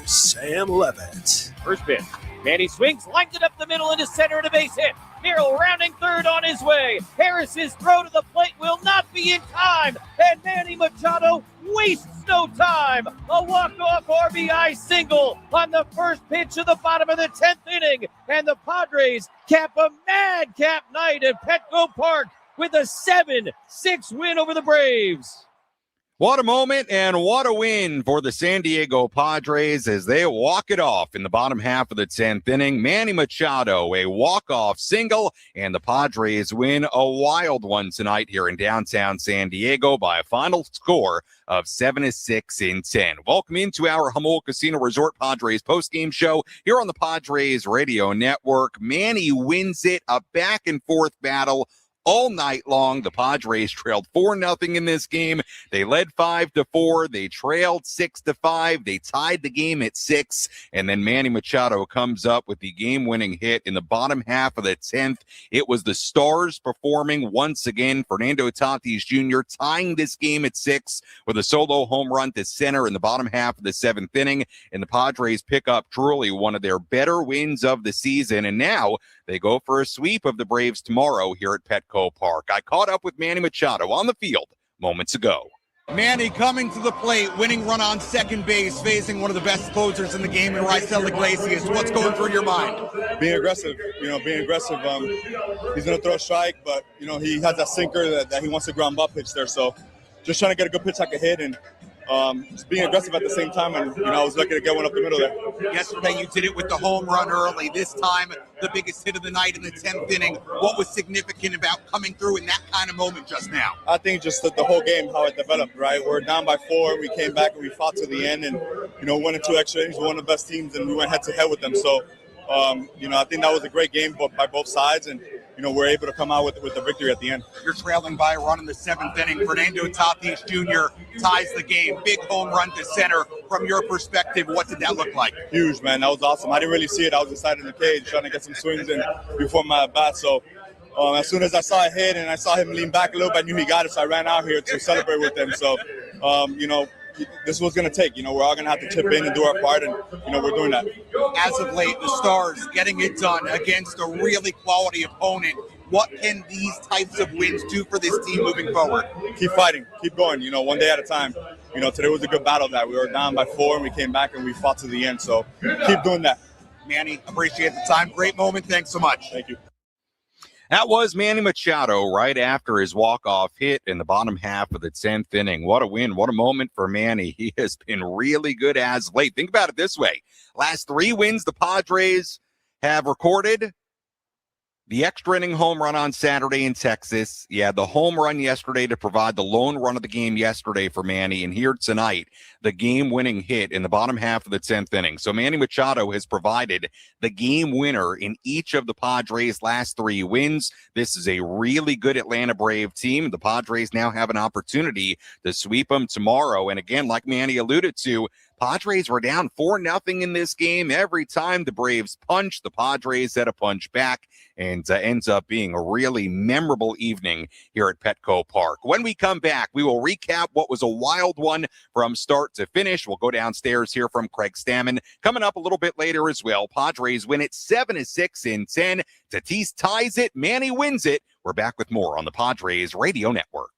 Sam Levitt. First pitch. Manny swings, lines it up the middle into center, and a base hit. Merrill rounding third on his way. Harris's throw to the plate will not be in time, and Manny Machado wastes no time. A walk-off RBI single on the first pitch of the bottom of the 10th inning, and the Padres cap a madcap night at Petco Park with a 7-6 win over the Braves. What a moment and what a win for the San Diego Padres as they walk it off in the bottom half of the 10th inning. Manny Machado, a walk-off single, and the Padres win a wild one tonight here in downtown San Diego by a final score of 7-6 Welcome into our Jamul Casino Resort Padres postgame show here on the Padres Radio Network. Manny wins it, a back-and-forth battle all night long. The Padres trailed 4-0 in this game. They led 5-4. They trailed 6-5. They tied the game at 6. And then Manny Machado comes up with the game-winning hit in the bottom half of the 10th. It was the Stars performing once again. Fernando Tatis Jr. tying this game at 6 with a solo home run to center in the bottom half of the 7th inning. And the Padres pick up truly one of their better wins of the season. And now they go for a sweep of the Braves tomorrow here at Petco Park. I caught up with Manny Machado on the field moments ago. Manny coming to the plate, winning run on second base, facing one of the best closers in the game in Raisel Iglesias. What's going through your mind? Being aggressive. He's going to throw a strike, but, he has that sinker that he wants to ground ball pitch there. So just trying to get a good pitch I could hit and just being aggressive at the same time, and I was lucky to get one up the middle there. Yesterday you did it with the home run early. This time, the biggest hit of the night in the 10th inning. What was significant about coming through in that kind of moment just now? I think just the whole game, how it developed, right? We're down by 4, we came back and we fought to the end, and won in 2 extra innings. We're one of the best teams, and we went head to head with them. So, I think that was a great game by both sides, and we're able to come out with the victory at the end. You're trailing by a run in the 7th inning. Fernando Tatis Jr. ties the game. Big home run to center. From your perspective, what did that look like? Huge, man. That was awesome. I didn't really see it. I was inside in the cage trying to get some swings in before my at-bat. So as soon as I saw it hit and I saw him lean back a little bit, I knew he got it. So I ran out here to celebrate with him. So, this was going to take. We're all going to have to chip in and do our part, and, we're doing that. As of late, the Stars getting it done against a really quality opponent. What can these types of wins do for this team moving forward? Keep fighting. Keep going, one day at a time. Today was a good battle that we were down by 4, and we came back and we fought to the end. So keep doing that. Manny, appreciate the time. Great moment. Thanks so much. Thank you. That was Manny Machado right after his walk-off hit in the bottom half of the 10th inning. What a win. What a moment for Manny. He has been really good as late. Think about it this way. Last 3 wins the Padres have recorded. The extra inning home run on Saturday in Texas. Yeah, the home run yesterday to provide the lone run of the game yesterday for Manny. And here tonight, the game-winning hit in the bottom half of the 10th inning. So Manny Machado has provided the game winner in each of the Padres' last 3 wins. This is a really good Atlanta Brave team. The Padres now have an opportunity to sweep them tomorrow. And again, like Manny alluded to, Padres were down 4-0 in this game. Every time the Braves punched, the Padres had a punch back, and ends up being a really memorable evening here at Petco Park. When we come back, we will recap what was a wild one from start to finish. We'll go downstairs here from Craig Stammen. Coming up a little bit later as well, Padres win it 7-6 Tatis ties it. Manny wins it. We're back with more on the Padres Radio Network.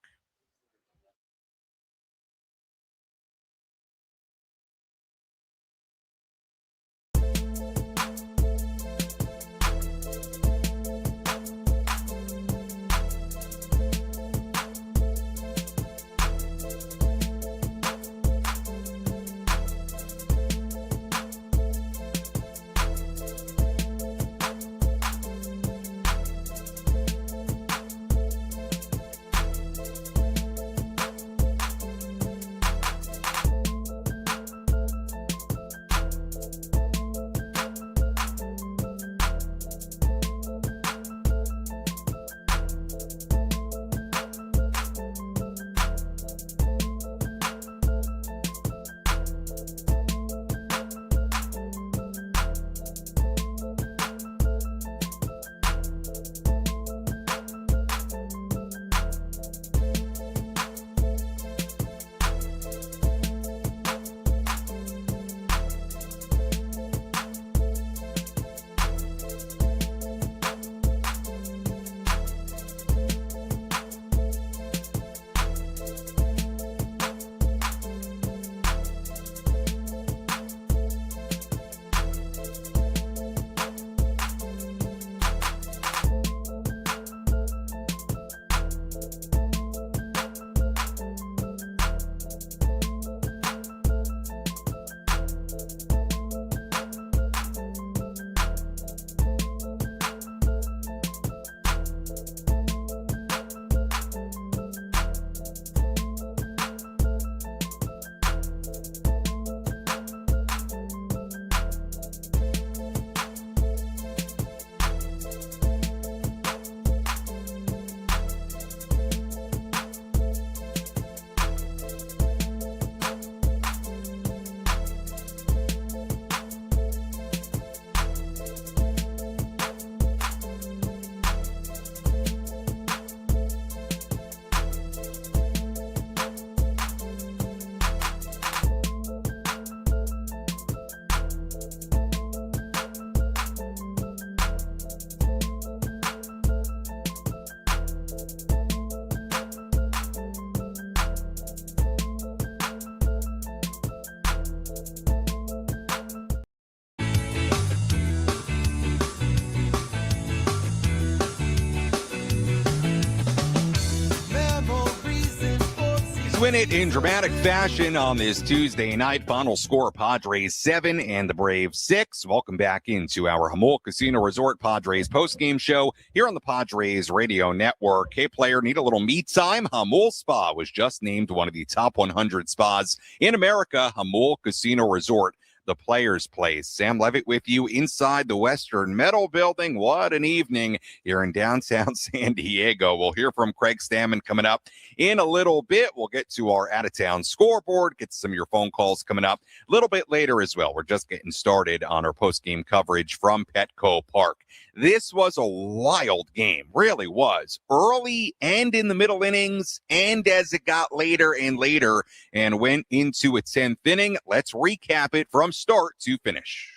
win it in dramatic fashion on this Tuesday night. Final score, Padres 7 and the Braves 6. Welcome back into our Jamul Casino Resort Padres postgame show here on the Padres Radio Network. Hey, player, need a little me time? Jamul Spa was just named one of the top 100 spas in America. Jamul Casino Resort, the Players' Place. Sam Levitt with you inside the Western Metal Building. What an evening here in downtown San Diego. We'll hear from Craig Stammen coming up in a little bit. We'll get to our out-of-town scoreboard, get some of your phone calls coming up a little bit later as well. We're just getting started on our post-game coverage from Petco Park. This was a wild game, really was. Early and in the middle innings, and as it got later and later and went into a 10th inning. Let's recap it from start to finish.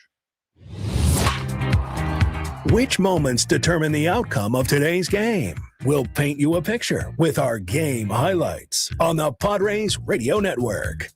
Which moments determine the outcome of today's game? We'll paint you a picture with our game highlights on the Padres Radio Network.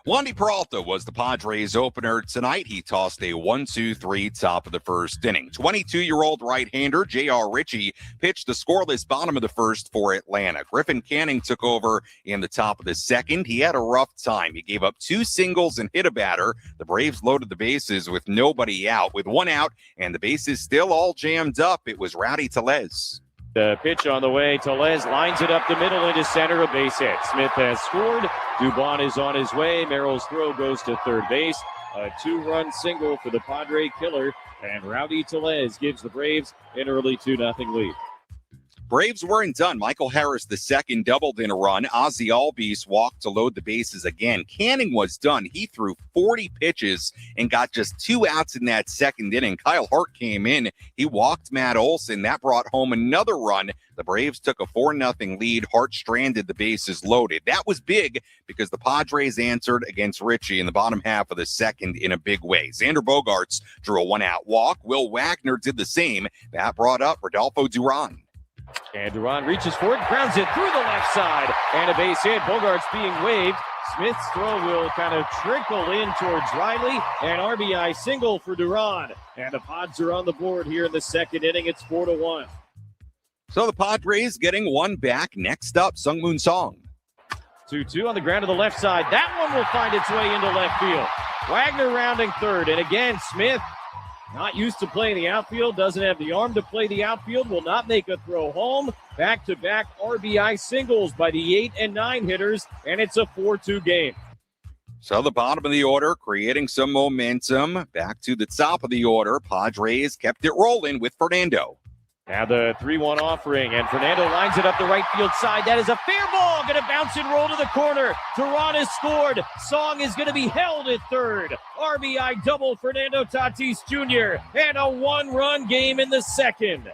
Wandy Peralta was the Padres opener tonight. He tossed a 1-2-3 top of the first inning. 22-year-old right-hander J.R. Ritchie pitched the scoreless bottom of the first for Atlanta. Griffin Canning took over in the top of the second. He had a rough time. He gave up 2 singles and hit a batter. The Braves loaded the bases with nobody out. With 1 out and the bases still all jammed up, it was Rowdy Tellez. The pitch on the way. Tellez lines it up the middle into center. A base hit. Smith has scored. Dubon is on his way. Merrill's throw goes to third base. A 2-run single for the Padre killer. And Rowdy Tellez gives the Braves an early 2-0 lead. Braves weren't done. Michael Harris, the second, doubled in a run. Ozzie Albies walked to load the bases again. Canning was done. He threw 40 pitches and got just 2 outs in that second inning. Kyle Hart came in. He walked Matt Olson. That brought home another run. The Braves took a 4-0 lead. Hart stranded the bases loaded. That was big because the Padres answered against Ritchie in the bottom half of the second in a big way. Xander Bogaerts drew a 1-out walk. Will Wagner did the same. That brought up Rodolfo Duran. And Duran reaches forward, grounds it through the left side, and a base hit. Bogaerts being waved. Smith's throw will kind of trickle in towards Riley. An RBI single for Duran. And the Pods are on the board here in the second inning. It's 4-1. So the Padres getting 1 back. Next up, Sungmoon Song. 2-2 on the ground to the left side. That one will find its way into left field. Wagner rounding third. And again, Smith, not used to playing the outfield, doesn't have the arm to play the outfield, will not make a throw home. Back-to-back RBI singles by the 8 and 9 hitters, and it's a 4-2 game. So the bottom of the order creating some momentum. Back to the top of the order. Padres kept it rolling with Fernando. Now the 3-1 offering, and Fernando lines it up the right field side. That is a fair ball, going to bounce and roll to the corner. Duran has scored. Song is going to be held at third. RBI double Fernando Tatis Jr. and a 1-run game in the second.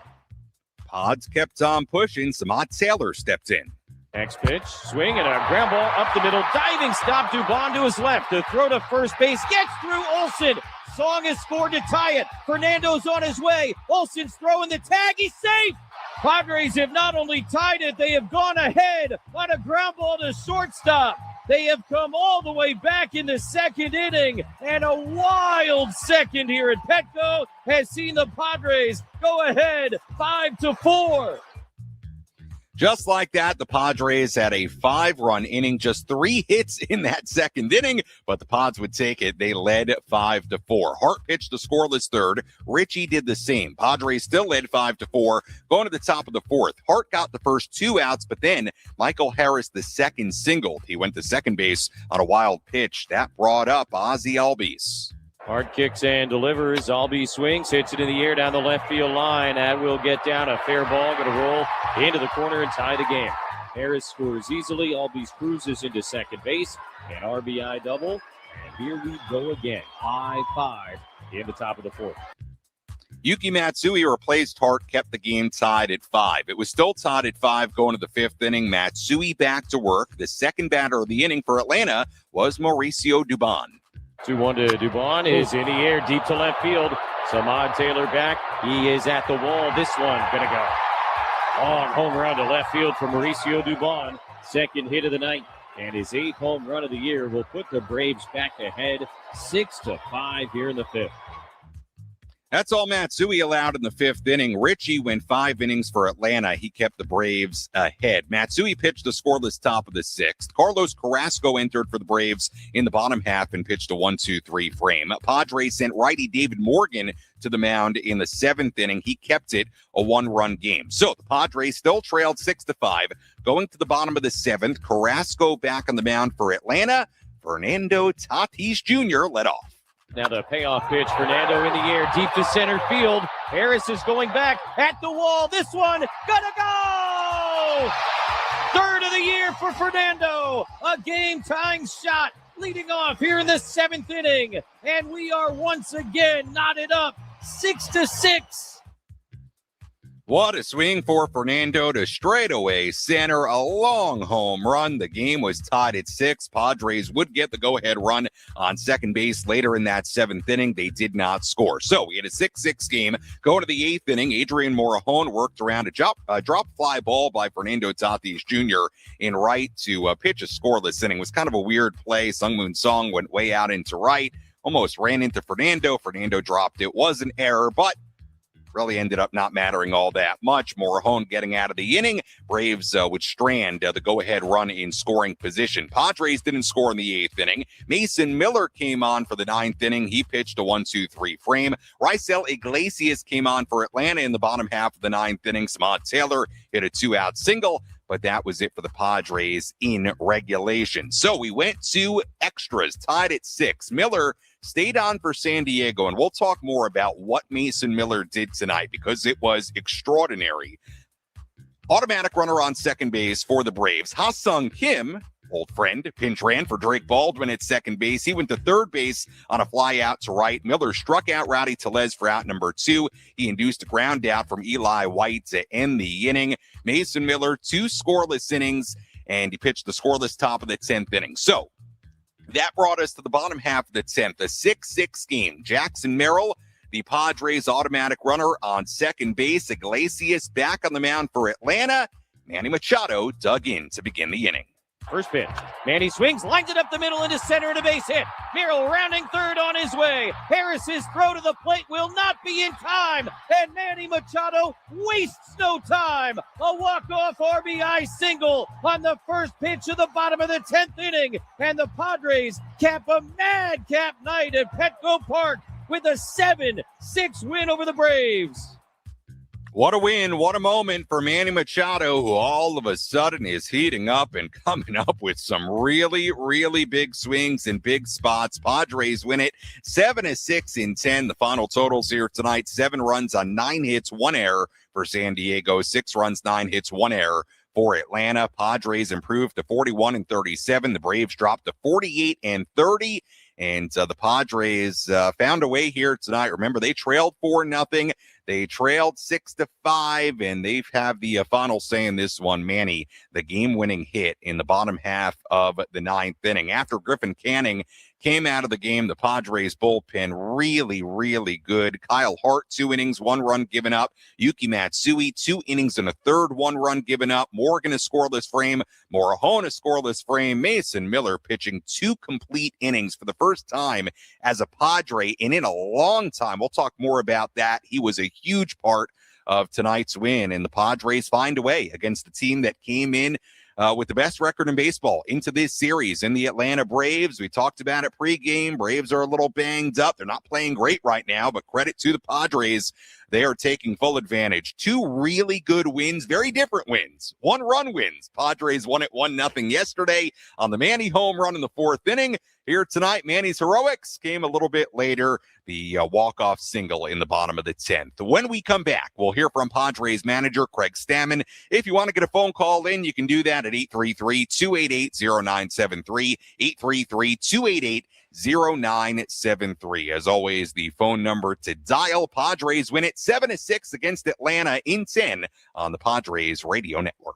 Pods kept on pushing. Samad Taylor stepped in. Next pitch, swing and a ground ball up the middle. Diving stop, Dubon to his left. The throw to first base, gets through Olson. Song has scored to tie it. Fernando's on his way. Olson's throwing the tag. He's safe. Padres have not only tied it, they have gone ahead on a ground ball to shortstop. They have come all the way back in the second inning, and a wild second here at Petco has seen the Padres go ahead 5-4. Just like that, the Padres had a 5-run inning, just 3 hits in that second inning, but the Pods would take it. They led 5-4. Hart pitched the scoreless third. Ritchie did the same. Padres still led 5-4, going to the top of the fourth. Hart got the first 2 outs, but then Michael Harris, the second, singled. He went to second base on a wild pitch. That brought up Ozzie Albies. Hart kicks and delivers. Albies swings, hits it in the air down the left field line. That will get down. A fair ball, going to roll into the corner and tie the game. Harris scores easily. Albies cruises into second base. An RBI double. And here we go again. 5-5 in the top of the fourth. Yuki Matsui replaced Hart, kept the game tied at 5. It was still tied at 5 going to the 5th inning. Matsui back to work. The second batter of the inning for Atlanta was Mauricio Dubon. 2-1 to Dubon is in the air, deep to left field. Samad Taylor back. He is at the wall. This one going to go. Long home run to left field for Mauricio Dubon. Second hit of the night. And his 8th home run of the year will put the Braves back ahead 6-5 here in the 5th. That's all Matsui allowed in the fifth inning. Richie went 5 innings for Atlanta. He kept the Braves ahead. Matsui pitched the scoreless top of the sixth. Carlos Carrasco entered for the Braves in the bottom half and pitched a 1-2-3 frame. Padres sent righty David Morgan to the mound in the seventh inning. He kept it a 1-run game. So the Padres still trailed 6-5. Going to the bottom of the seventh, Carrasco back on the mound for Atlanta. Fernando Tatis Jr. led off. Now the payoff pitch, Fernando in the air, deep to center field. Harris is going back at the wall. This one, gonna go! Third of the year for Fernando. A game-tying shot leading off here in the seventh inning. And we are once again knotted up 6-6. What a swing for Fernando to straightaway center, a long home run. The game was tied at 6. Padres would get the go-ahead run on second base later in that seventh inning. They did not score. So we had a 6-6 game. Going to the eighth inning, Adrian Morejon worked around a drop fly ball by Fernando Tatis Jr. in right to pitch a scoreless inning. It was kind of a weird play. Sungmoon Song went way out into right, almost ran into Fernando. Fernando dropped it. Was an error, but really ended up not mattering all that much. Morejon getting out of the inning. Braves would strand the go-ahead run in scoring position. Padres didn't score in the eighth inning. Mason Miller came on for the ninth inning. He pitched a 1-2-3 frame. Raisel Iglesias came on for Atlanta in the bottom half of the ninth inning. Samad Taylor hit a 2-out single, but that was it for the Padres in regulation. So we went to extras, tied at 6. Miller stayed on for San Diego, and we'll talk more about what Mason Miller did tonight because it was extraordinary. Automatic runner on second base for the Braves. Ha-Sung Kim, old friend, pinch ran for Drake Baldwin at second base. He went to third base on a fly out to right. Miller struck out Rowdy Tellez for out number 2. He induced a ground out from Eli White to end the inning. Mason Miller, 2 scoreless innings, and he pitched the scoreless top of the 10th inning. So that brought us to the bottom half of the 10th, a 6-6 game. Jackson Merrill, the Padres automatic runner on second base. Iglesias back on the mound for Atlanta. Manny Machado dug in to begin the inning. First pitch. Manny swings, lines it up the middle into center and a base hit. Merrill rounding third on his way. Harris's throw to the plate will not be in time. And Manny Machado wastes no time. A walk-off RBI single on the first pitch of the bottom of the 10th inning. And the Padres cap a madcap night at Petco Park with a 7-6 win over the Braves. What a win, what a moment for Manny Machado, who all of a sudden is heating up and coming up with some really, really big swings in big spots. Padres win it 7-6 in 10. The final totals here tonight, 7 runs on 9 hits, 1 error for San Diego, 6 runs, 9 hits, 1 error for Atlanta. Padres improved to 41-37. The Braves dropped to 48-30. And the Padres found a way here tonight. Remember, they trailed 4-0. They trailed 6-5, and they have the final say in this one. Manny, the game-winning hit in the bottom half of the 9th inning. After Griffin Canning came out of the game, the Padres bullpen really, really good. Kyle Hart, 2 innings, 1 run given up. Yuki Matsui, 2 innings and a third, 1 run given up. Morgan, a scoreless frame. Morejon, a scoreless frame. Mason Miller pitching 2 complete innings for the first time as a Padre and in a long time. We'll talk more about that. He was a huge part of tonight's win, and the Padres find a way against the team that came in with the best record in baseball into this series in the Atlanta Braves. We talked about it pregame. Braves are a little banged up. They're not playing great right now, but credit to the Padres. They are taking full advantage. 2 really good wins, very different wins. 1-run wins. Padres won it 1-0 yesterday on the Manny home run in the 4th inning. Here tonight, Manny's heroics came a little bit later. The walk-off single in the bottom of the 10th. When we come back, we'll hear from Padres manager Craig Stammen. If you want to get a phone call in, you can do that at 833-288-0973, 833-288-0973. As always, the phone number to dial. Padres win it 7-6 against Atlanta in 10 on the Padres Radio Network.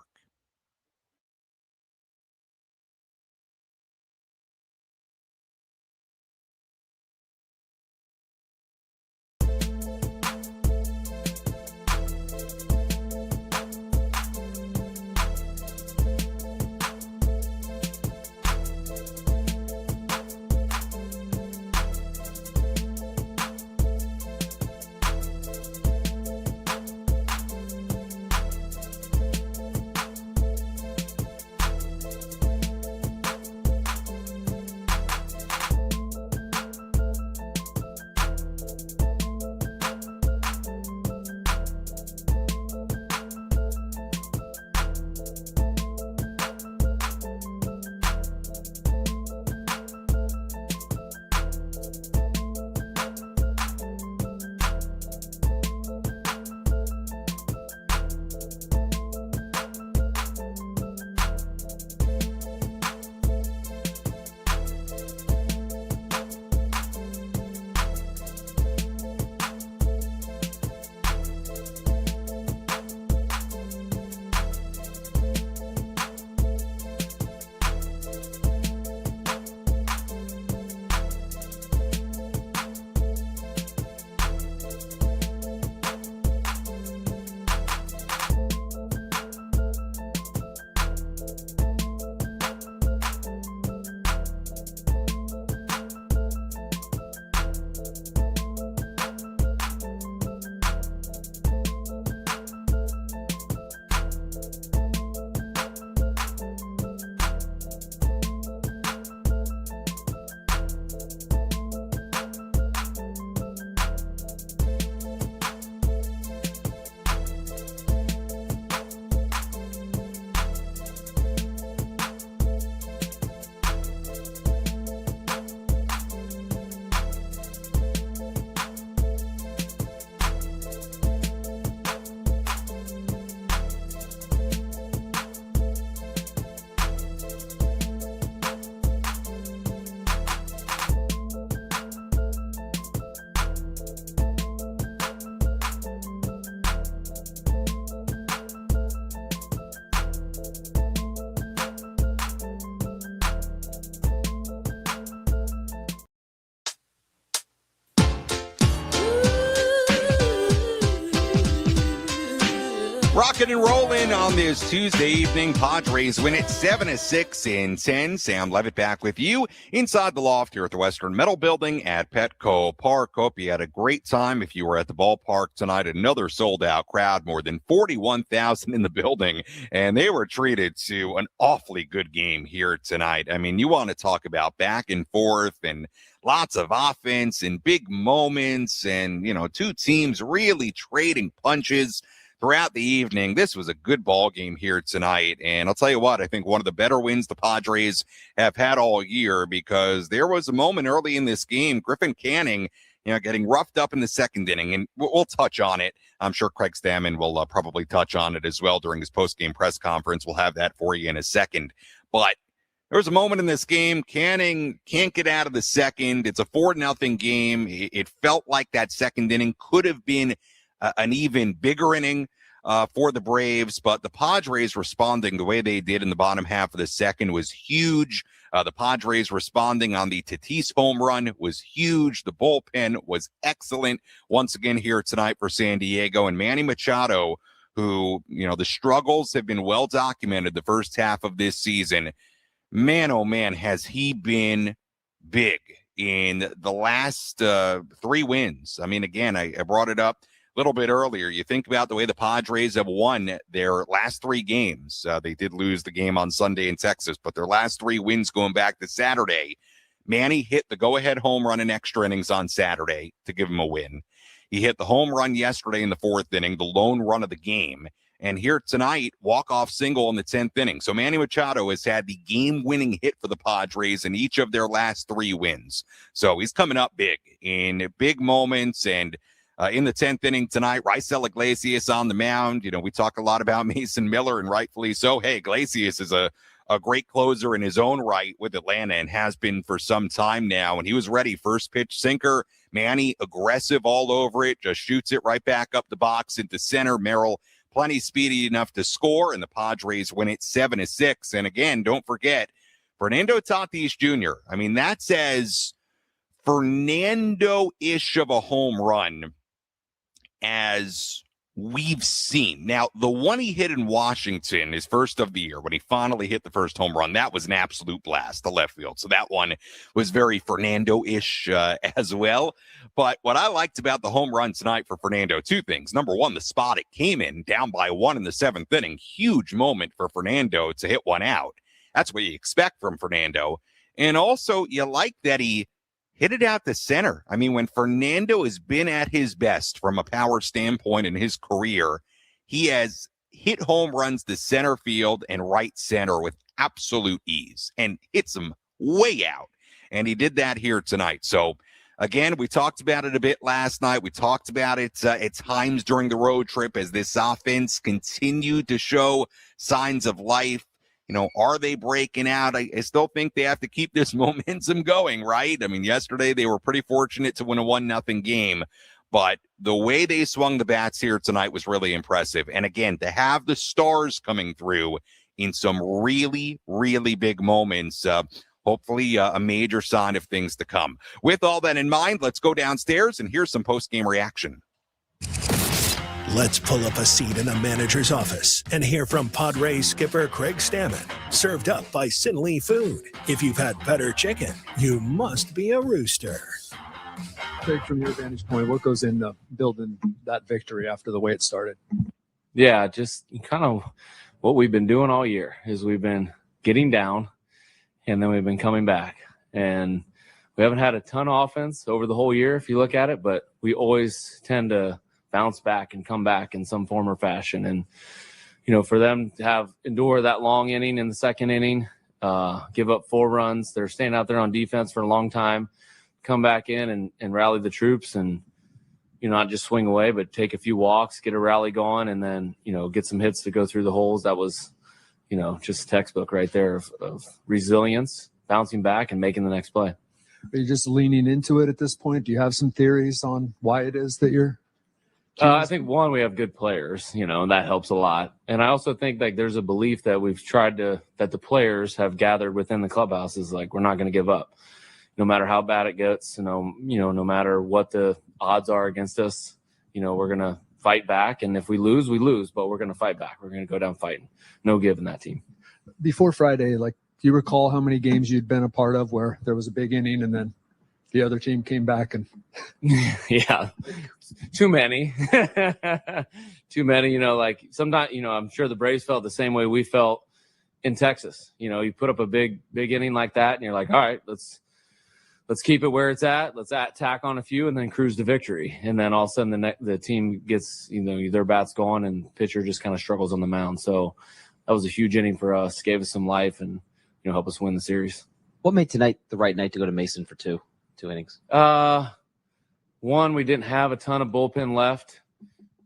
Rocking and rolling on this Tuesday evening. Padres win it 7-6 in 10. Sam Levitt back with you inside the loft here at the Western Metal Building at Petco Park. Hope you had a great time if you were at the ballpark tonight. Another sold-out crowd, more than 41,000 in the building, and they were treated to an awfully good game here tonight. I mean, you want to talk about back and forth and lots of offense and big moments and, two teams really trading punches throughout the evening. This was a good ball game here tonight. And I'll tell you what, I think one of the better wins the Padres have had all year, because there was a moment early in this game, Griffin Canning, getting roughed up in the second inning, and we'll touch on it. I'm sure Craig Stammen will probably touch on it as well during his post-game press conference. We'll have that for you in a second. But there was a moment in this game, Canning can't get out of the second. It's a 4-0 game. It felt like that second inning could have been an even bigger inning for the Braves, but the Padres responding the way they did in the bottom half of the second was huge. The Padres responding on the Tatis home run was huge. The bullpen was excellent once again here tonight for San Diego. And Manny Machado, who, the struggles have been well documented the first half of this season. Man, oh man, has he been big in the last 3 wins. I mean, again, I brought it up a little bit earlier. You think about the way the Padres have won their last 3 games. They did lose the game on Sunday in Texas, but their last 3 wins going back to Saturday, Manny hit the go-ahead home run in extra innings on Saturday to give him a win. He hit the home run yesterday in the 4th inning, the lone run of the game. And here tonight, walk-off single in the 10th inning. So Manny Machado has had the game-winning hit for the Padres in each of their last 3 wins. So he's coming up big in big moments. And in the 10th inning tonight, Raisel Iglesias on the mound. We talk a lot about Mason Miller, and rightfully so. Hey, Iglesias is a great closer in his own right with Atlanta and has been for some time now. And he was ready. First pitch sinker. Manny aggressive all over it. Just shoots it right back up the box into center. Merrill plenty speedy enough to score, and the Padres win it 7-6. And again, don't forget, Fernando Tatis Jr. I mean, that's as Fernando-ish of a home run as we've seen. Now, the one he hit in Washington, his first of the year, when he finally hit the first home run, that was an absolute blast to left field. So that one was very Fernando-ish as well. But what I liked about the home run tonight for Fernando, 2 things. Number one, the spot it came in, down by 1 in the 7th inning. Huge moment for Fernando to hit one out. That's what you expect from Fernando. And also, you like that he hit it out to center. I mean, when Fernando has been at his best from a power standpoint in his career, he has hit home runs to center field and right center with absolute ease and hits them way out. And he did that here tonight. So, again, we talked about it a bit last night. We talked about it at times during the road trip as this offense continued to show signs of life. Are they breaking out? I still think they have to keep this momentum going, right? I mean, yesterday they were pretty fortunate to win a 1-0 game, but the way they swung the bats here tonight was really impressive. And again, to have the stars coming through in some really, really big moments, hopefully a major sign of things to come. With all that in mind, let's go downstairs and hear some post-game reaction. Let's pull up a seat in a manager's office and hear from Padres skipper Craig Stammen. Served up by Sinley Food. If you've had better chicken, you must be a rooster. Craig, from your vantage point, what goes into building that victory after the way it started? Yeah, just kind of what we've been doing all year is we've been getting down and then we've been coming back. And we haven't had a ton of offense over the whole year if you look at it, but we always tend to bounce back and come back in some form or fashion. And, for them to endure that long inning in the second inning, give up 4 runs, they're staying out there on defense for a long time, come back in and rally the troops and, not just swing away, but take a few walks, get a rally going, and then, get some hits to go through the holes. That was, just textbook right there of resilience, bouncing back and making the next play. Are you just leaning into it at this point? Do you have some theories on why it is that you're I think, one, we have good players, and that helps a lot. And I also think there's a belief that that the players have gathered within the clubhouse is we're not going to give up. No matter how bad it gets, no matter what the odds are against us, we're going to fight back. And if we lose, we lose, but we're going to fight back. We're going to go down fighting. No give in that team. Before Friday, like, do you recall how many games you'd been a part of where there was a big inning and then the other team came back and yeah, too many. Too many, like sometimes, I'm sure the Braves felt the same way we felt in Texas. You put up a big inning like that and you're like, all right, let's keep it where it's at. Let's tack on a few and then cruise to victory. And then all of a sudden the team gets, their bats going and pitcher just kind of struggles on the mound. So that was a huge inning for us, gave us some life and, help us win the series. What made tonight the right night to go to Mason for two innings? One, we didn't have a ton of bullpen left.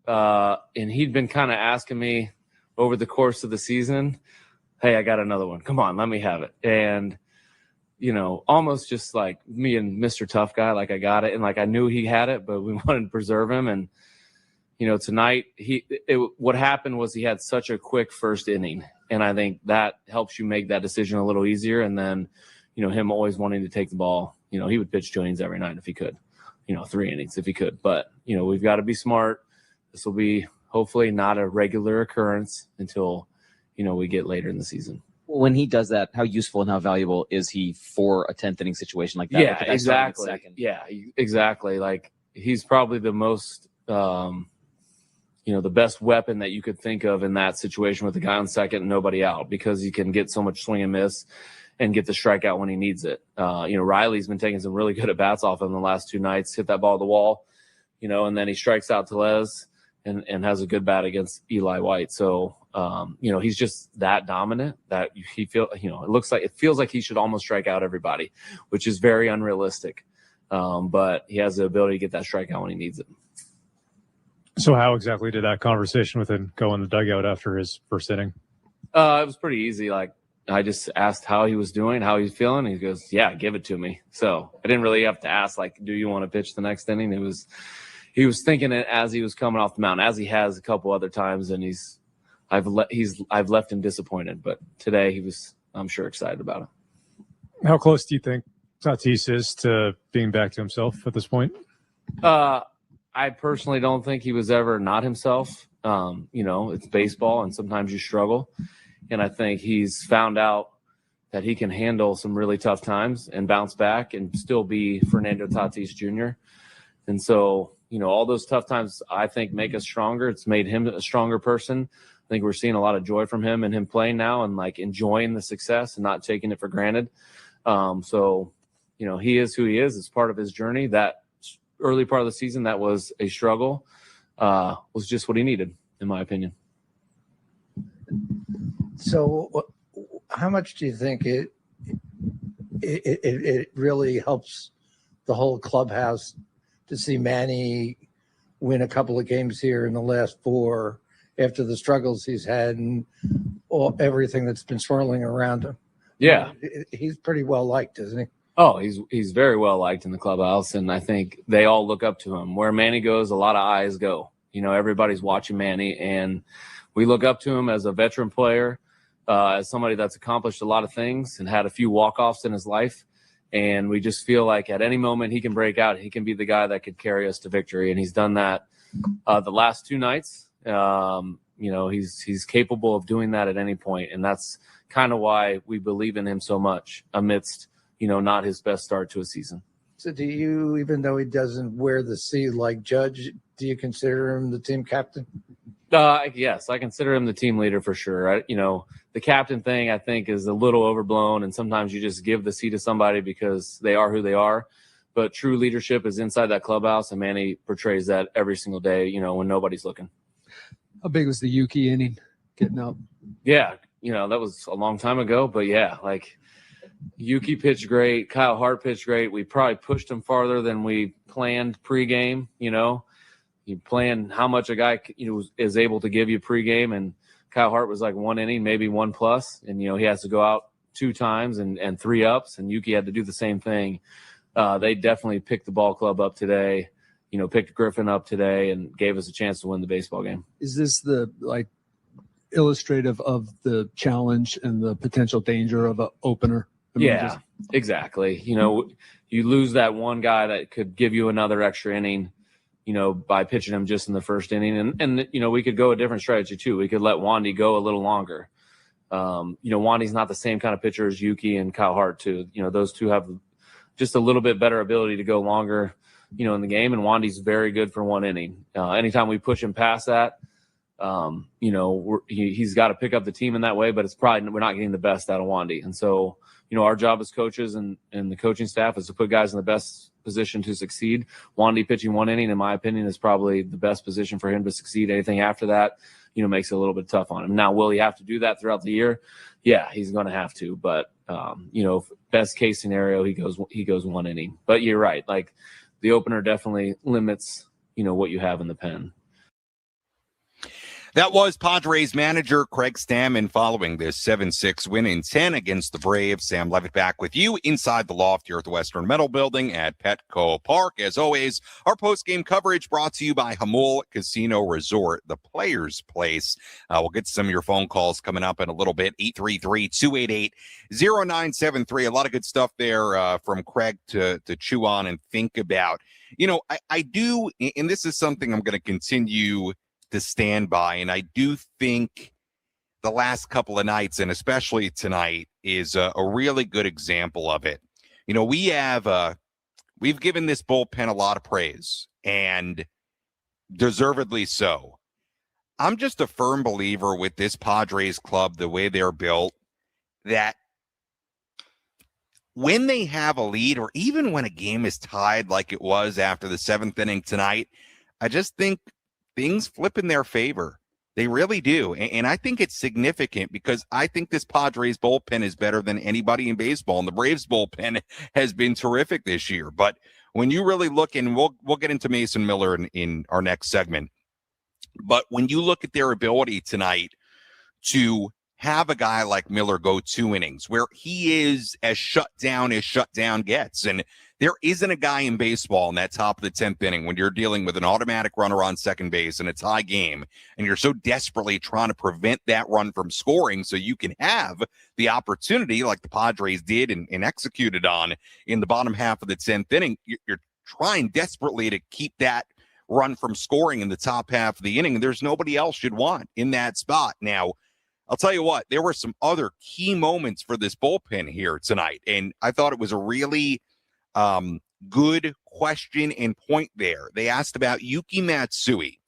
And he'd been kind of asking me over the course of the season, hey, I got another one. Come on, let me have it. And, almost just like me and Mr. Tough Guy, like I got it. And like I knew he had it, but we wanted to preserve him. And, tonight what happened was he had such a quick first inning. And I think that helps you make that decision a little easier. And then, him always wanting to take the ball, he would pitch 2 innings every night if he could, 3 innings if he could. But, we've got to be smart. This will be hopefully not a regular occurrence until, we get later in the season. When he does that, how useful and how valuable is he for a 10th inning situation like that? Yeah, exactly. Yeah, exactly. Like he's probably the most, the best weapon that you could think of in that situation with the guy on second and nobody out, because he can get so much swing and miss and get the strikeout when he needs it. Riley's been taking some really good at bats off him the last 2 nights, hit that ball to the wall, and then he strikes out Tellez and has a good bat against Eli White. So, he's just that dominant that it feels like he should almost strike out everybody, which is very unrealistic. But he has the ability to get that strikeout when he needs it. So how exactly did that conversation with him go in the dugout after his first inning? It was pretty easy. Like I just asked how he was doing, how he's feeling. He goes, yeah, give it to me. So I didn't really have to ask, like, do you want to pitch the next inning? He was thinking it as he was coming off the mound, as he has a couple other times. And I've left him disappointed, but today I'm sure excited about it. How close do you think Tatis is to being back to himself at this point? I personally don't think he was ever not himself. It's baseball and sometimes you struggle. And I think he's found out that he can handle some really tough times and bounce back and still be Fernando Tatis Jr. And so, all those tough times I think make us stronger. It's made him a stronger person. I think we're seeing a lot of joy from him and him playing now and like enjoying the success and not taking it for granted. He is who he is. It's part of his journey. That early part of the season that was a struggle was just what he needed, in my opinion. So how much do you think it really helps the whole clubhouse to see Manny win a couple of games here in the last 4 after the struggles he's had and everything that's been swirling around him? Yeah. He's pretty well liked, isn't he? Oh, he's very well liked in the clubhouse, and I think they all look up to him. Where Manny goes, a lot of eyes go. Everybody's watching Manny, and we look up to him as a veteran player, as somebody that's accomplished a lot of things and had a few walk-offs in his life. And we just feel like at any moment he can break out. He can be the guy that could carry us to victory, and he's done that the last 2 nights. He's capable of doing that at any point, and that's kind of why we believe in him so much amidst not his best start to a season. So do you, even though he doesn't wear the C like Judge, do you consider him the team captain? Yes, I consider him the team leader for sure. The captain thing I think is a little overblown, and sometimes you just give the C to somebody because they are who they are. But true leadership is inside that clubhouse, and Manny portrays that every single day, when nobody's looking. How big was the Yuki inning getting up? Yeah, that was a long time ago, but yeah, like Yuki pitched great. Kyle Hart pitched great. We probably pushed him farther than we planned pregame. You plan how much a guy is able to give you pregame, and Kyle Hart was like 1 inning, maybe 1+, and he has to go out 2 times and 3 ups, and Yuki had to do the same thing. They definitely picked the ball club up today. Picked Griffin up today and gave us a chance to win the baseball game. Is this the illustrative of the challenge and the potential danger of an opener? Exactly. You lose that one guy that could give you another extra inning. by pitching him just in the first inning. And we could go a different strategy too. We could let Wandy go a little longer. Wandy's not the same kind of pitcher as Yuki and Kyle Hart too. Those two have just a little bit better ability to go longer, in the game. And Wandy's very good for one inning. Anytime we push him past that, he's got to pick up the team in that way, but we're not getting the best out of Wandy. And so, our job as coaches and the coaching staff is to put guys in the best position to succeed. Wandy pitching one inning, in my opinion, is probably the best position for him to succeed. Anything after that, makes it a little bit tough on him. Now, will he have to do that throughout the year? Yeah, he's going to have to. But, best case scenario, he goes one inning. But you're right. Like, the opener definitely limits, what you have in the pen. That was Padres manager Craig Stammen following this 7-6 win in 10 against the Braves. Sam Levitt back with you inside the loft here at the Western Metal Building at Petco Park. As always, our post-game coverage brought to you by Jamul Casino Resort, the Players Place. We'll get some of your phone calls coming up in a little bit. 833-288-0973. A lot of good stuff there from Craig to chew on and think about. I do, and this is something I'm going to continue to stand by, and I do think the last couple of nights, and especially tonight, is a really good example of it. We've given this bullpen a lot of praise, and deservedly so. I'm just a firm believer with this Padres club, the way they're built, that when they have a lead, or even when a game is tied like it was after the 7th inning tonight, I just think things flip in their favor. They really do. And I think it's significant because I think this Padres bullpen is better than anybody in baseball. And the Braves bullpen has been terrific this year. But when you really look, and we'll get into Mason Miller in our next segment, but when you look at their ability tonight to have a guy like Miller go 2 innings where he is as shut down gets, and there isn't a guy in baseball in that top of the 10th inning when you're dealing with an automatic runner on second base and a tie game, and you're so desperately trying to prevent that run from scoring so you can have the opportunity like the Padres did and executed on in the bottom half of the 10th inning. You're trying desperately to keep that run from scoring in the top half of the inning, and there's nobody else you'd want in that spot. Now, I'll tell you what, there were some other key moments for this bullpen here tonight, and I thought it was a really good question and point there. They asked about Yuki Matsui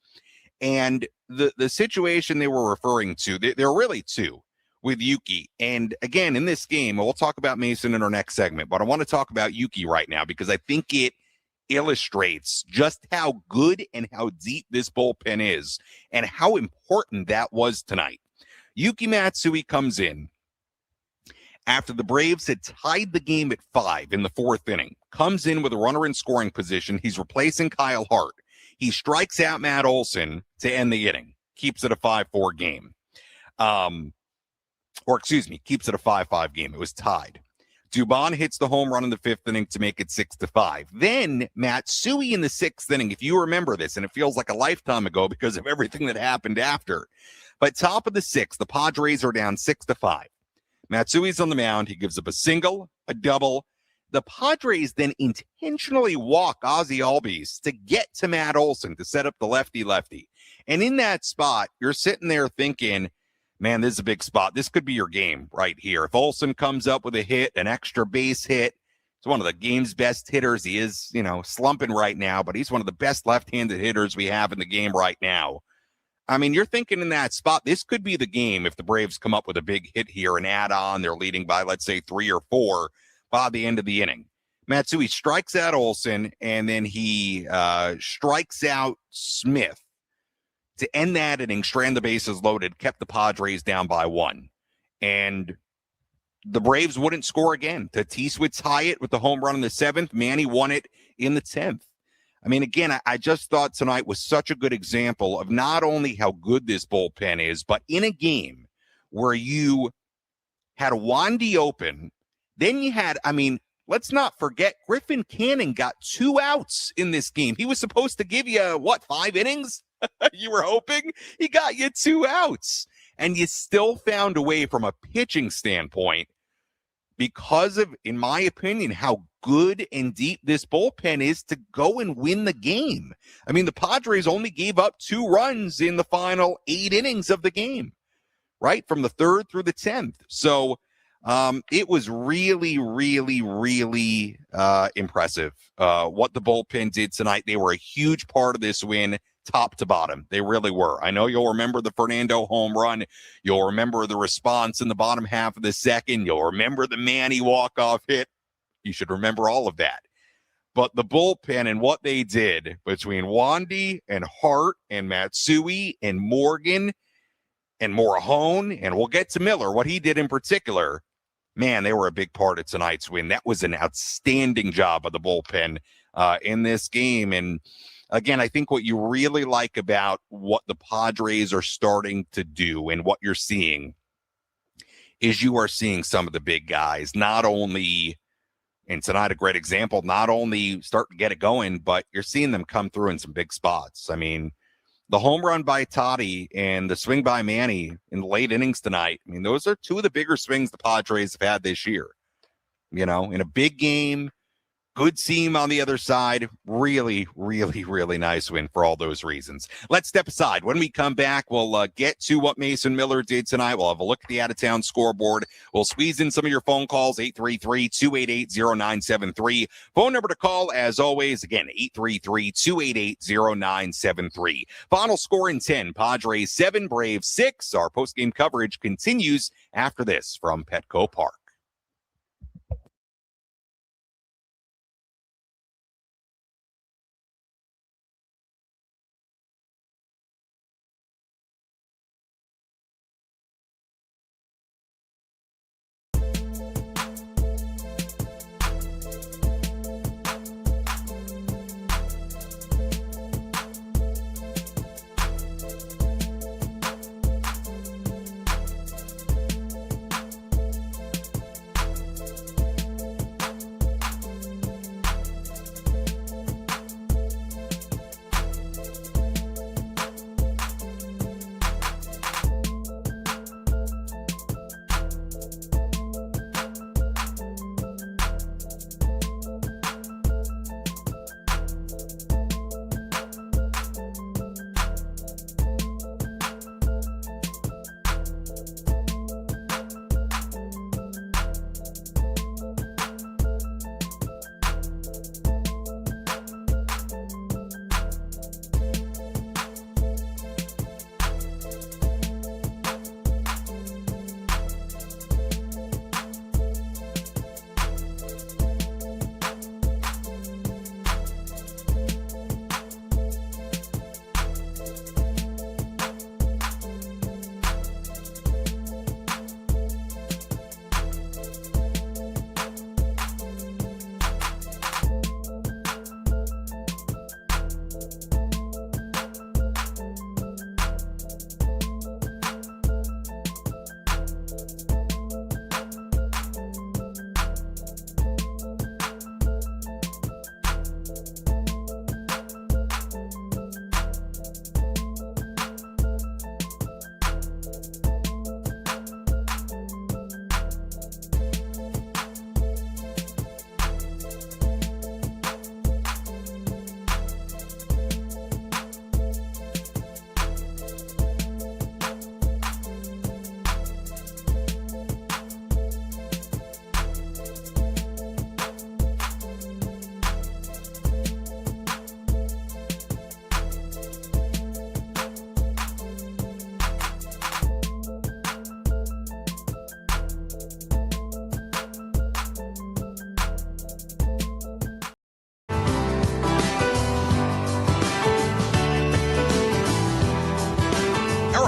and the situation they were referring to. There are really two with Yuki. And again, in this game, we'll talk about Mason in our next segment, but I want to talk about Yuki right now because I think it illustrates just how good and how deep this bullpen is and how important that was tonight. Yuki Matsui comes in after the Braves had tied the game at 5 in the 4th inning, comes in with a runner in scoring position. He's replacing Kyle Hart. He strikes out Matt Olson to end the inning, keeps it a 5-4 game. Keeps it a 5-5 game. It was tied. Dubon hits the home run in the 5th inning to make it 6-5. Then Matsui in the 6th inning, if you remember this, and it feels like a lifetime ago because of everything that happened after. But top of the 6th, the Padres are down 6-5. Matsui's on the mound. He gives up a single, a double. The Padres then intentionally walk Ozzie Albies to get to Matt Olson to set up the lefty-lefty. And in that spot, you're sitting there thinking, man, this is a big spot. This could be your game right here. If Olson comes up with a hit, an extra base hit, he's one of the game's best hitters. He is, slumping right now, but he's one of the best left-handed hitters we have in the game right now. I mean, you're thinking in that spot, this could be the game if the Braves come up with a big hit here and add on. They're leading by, let's say, 3 or 4 by the end of the inning. Matsui strikes out Olson, and then he strikes out Smith to end that inning, strand the bases loaded, kept the Padres down by 1. And the Braves wouldn't score again. Tatis would tie it with the home run in the 7th. Manny won it in the 10th. I mean, again, I just thought tonight was such a good example of not only how good this bullpen is, but in a game where you had Wandy open, then you had, let's not forget, Griffin Canning got 2 outs in this game. He was supposed to give you, 5 innings? You were hoping? He got you 2 outs. And you still found a way from a pitching standpoint because of, in my opinion, how good and deep this bullpen is to go and win the game. I mean, the Padres only gave up 2 runs in the final 8 innings of the game, right? From the 3rd through the 10th. So it was really, really, really impressive what the bullpen did tonight. They were a huge part of this win, top to bottom. They really were. I know you'll remember the Fernando home run. You'll remember the response in the bottom half of the second. You'll remember the Manny walk-off hit. You should remember all of that. But the bullpen and what they did between Wandy and Hart and Matsui and Morgan and Morahone, and we'll get to Miller, what he did in particular, man, they were a big part of tonight's win. That was an outstanding job of the bullpen in this game. And again, I think what you really like about what the Padres are starting to do and what you're seeing is you are seeing some of the big guys, not only, and tonight a great example, not only start to get it going, but you're seeing them come through in some big spots. I mean, the home run by Toddy and the swing by Manny in the late innings tonight, I mean, those are 2 of the bigger swings the Padres have had this year. You know, in a big game, good team on the other side. Really, really, really nice win for all those reasons. Let's step aside. When we come back, we'll get to what Mason Miller did tonight. We'll have a look at the out-of-town scoreboard. We'll squeeze in some of your phone calls, 833-288-0973. Phone number to call, as always, again, 833-288-0973. Final score in 10, Padres 7, Braves 6. Our postgame coverage continues after this from Petco Park.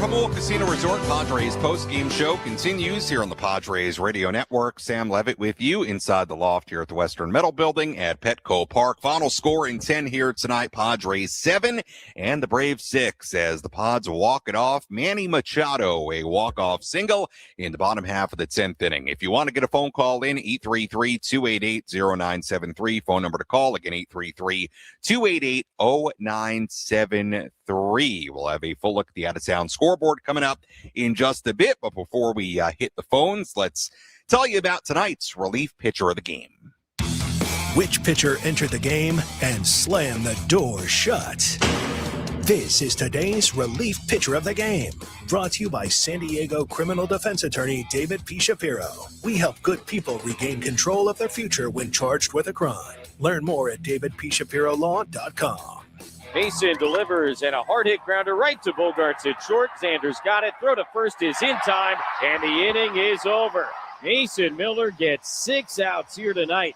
Jamul Casino Resort Padres postgame show continues here on the Padres Radio Network. Sam Levitt with you inside the loft here at the Western Metal Building at Petco Park. Final score in 10 here tonight, Padres 7 and the Braves 6 as the Pods walk it off. Manny Machado, a walk-off single in the bottom half of the 10th inning. If you want to get a phone call in, 833-288-0973. Phone number to call, again, 833-288-0973. We'll have a full look at the out-of-town scoreboard coming up in just a bit. But before we hit the phones, let's tell you about tonight's relief pitcher of the game. Which pitcher entered the game and slammed the door shut? This is today's relief pitcher of the game, brought to you by San Diego criminal defense attorney David P. Shapiro. We help good people regain control of their future when charged with a crime. Learn more at davidpshapirolaw.com. Mason delivers and a hard hit grounder right to Bogarts at short. Sanders got it. Throw to first is in time, and the inning is over. Mason Miller gets 6 outs here tonight.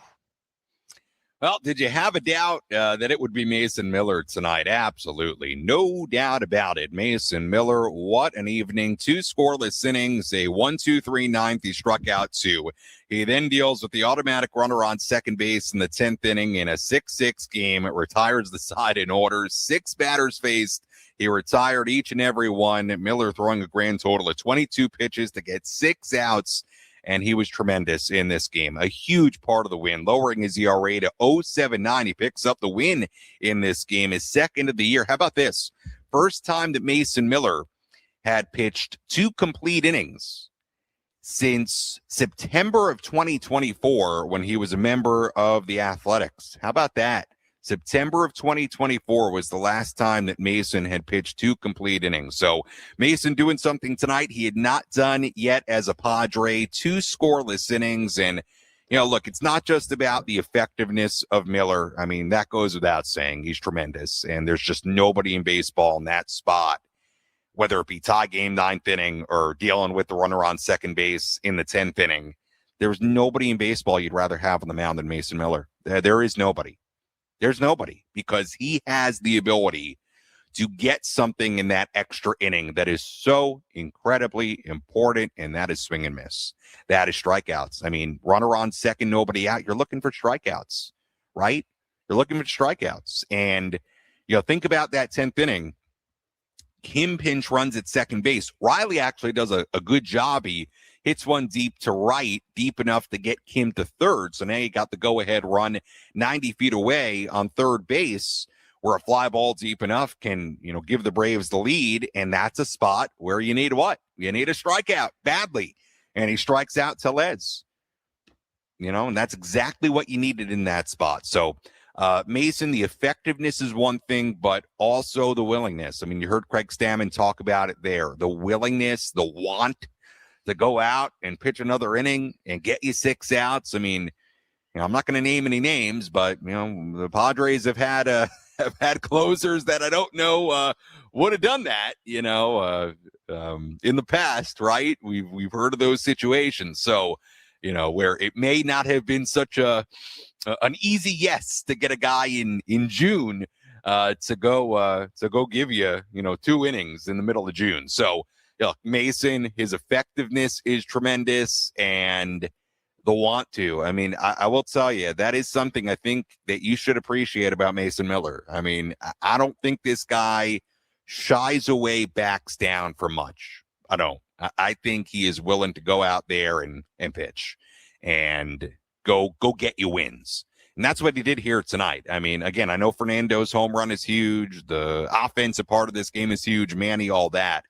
Well, did you have a doubt that it would be Mason Miller tonight? Absolutely. No doubt about it. Mason Miller, what an evening. 2 scoreless innings, a 1-2-3 ninth. He struck out 2. He then deals with the automatic runner on second base in the 10th inning in a 6-6 game. It retires the side in order. 6 batters faced. He retired each and every one. Miller throwing a grand total of 22 pitches to get 6 outs. And he was tremendous in this game. A huge part of the win, lowering his ERA to 0.79. He picks up the win in this game, his second of the year. How about this? First time that Mason Miller had pitched 2 complete innings since September of 2024 when he was a member of the Athletics. How about that? September of 2024 was the last time that Mason had pitched 2 complete innings. So Mason doing something tonight he had not done yet as a Padre, 2 scoreless innings. And, you know, look, it's not just about the effectiveness of Miller. I mean, that goes without saying. He's tremendous. And there's just nobody in baseball in that spot, whether it be tie game 9th inning or dealing with the runner on second base in the 10th inning. There's nobody in baseball you'd rather have on the mound than Mason Miller. There is nobody. There's nobody, because he has the ability to get something in that extra inning that is so incredibly important, and that is swing and miss. That is strikeouts. I mean, runner on second, nobody out. You're looking for strikeouts, right? You're looking for strikeouts. And, you know, think about that 10th inning. Kim pinch runs at second base. Riley actually does a good job. He hits one deep to right, deep enough to get Kim to third. So now you got the go-ahead run 90 feet away on third base, where a fly ball deep enough can, you know, give the Braves the lead. And that's a spot where you need what? You need a strikeout badly. And he strikes out Tellez. You know, and that's exactly what you needed in that spot. So Mason, the effectiveness is one thing, but also the willingness. I mean, you heard Craig Stammen talk about it there. The willingness, the want to go out and pitch another inning and get you 6 outs. I mean, you know, I'm not going to name any names, but, you know, the Padres have had closers that I don't know would have done that, you know, in the past, right? We've heard of those situations. So, you know, where it may not have been such an easy yes to get a guy in June to go give you, you know, 2 innings in the middle of June. So, look, Mason, his effectiveness is tremendous, and the want to. I mean, I will tell you, that is something I think that you should appreciate about Mason Miller. I mean, I don't think this guy shies away, backs down for much. I don't. I think he is willing to go out there and pitch and go get you wins. And that's what he did here tonight. I mean, again, I know Fernando's home run is huge. The offensive part of this game is huge. Manny, all that.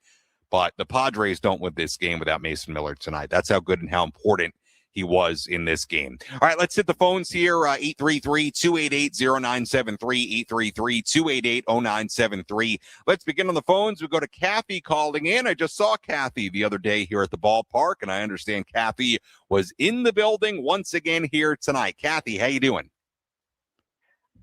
But the Padres don't win this game without Mason Miller tonight. That's how good and how important he was in this game. All right, let's hit the phones here. 833-288-0973, 833-288-0973. Let's begin on the phones. We go to Kathy calling in. I just saw Kathy the other day here at the ballpark, and I understand Kathy was in the building once again here tonight. Kathy, how you doing?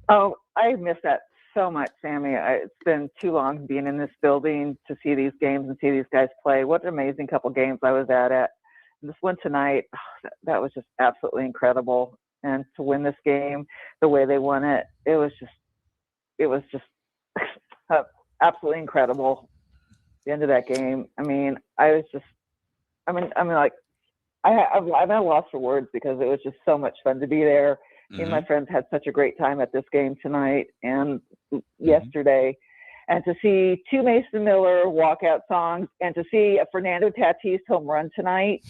Oh, I miss that so much, Sammy. It's been too long being in this building to see these games and see these guys play. What an amazing couple games I was at. This one tonight, that was just absolutely incredible. And to win this game the way they won it, it was just absolutely incredible. The end of that game. I mean, I'm at a loss for words, because it was just so much fun to be there. Me and my friends had such a great time at this game tonight and yesterday. And to see 2 Mason Miller walkout songs and to see a Fernando Tatis home run tonight,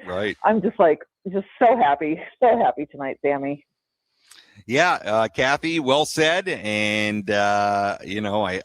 right. I'm just so happy tonight, Sammy. Yeah, Kathy, well said. And, I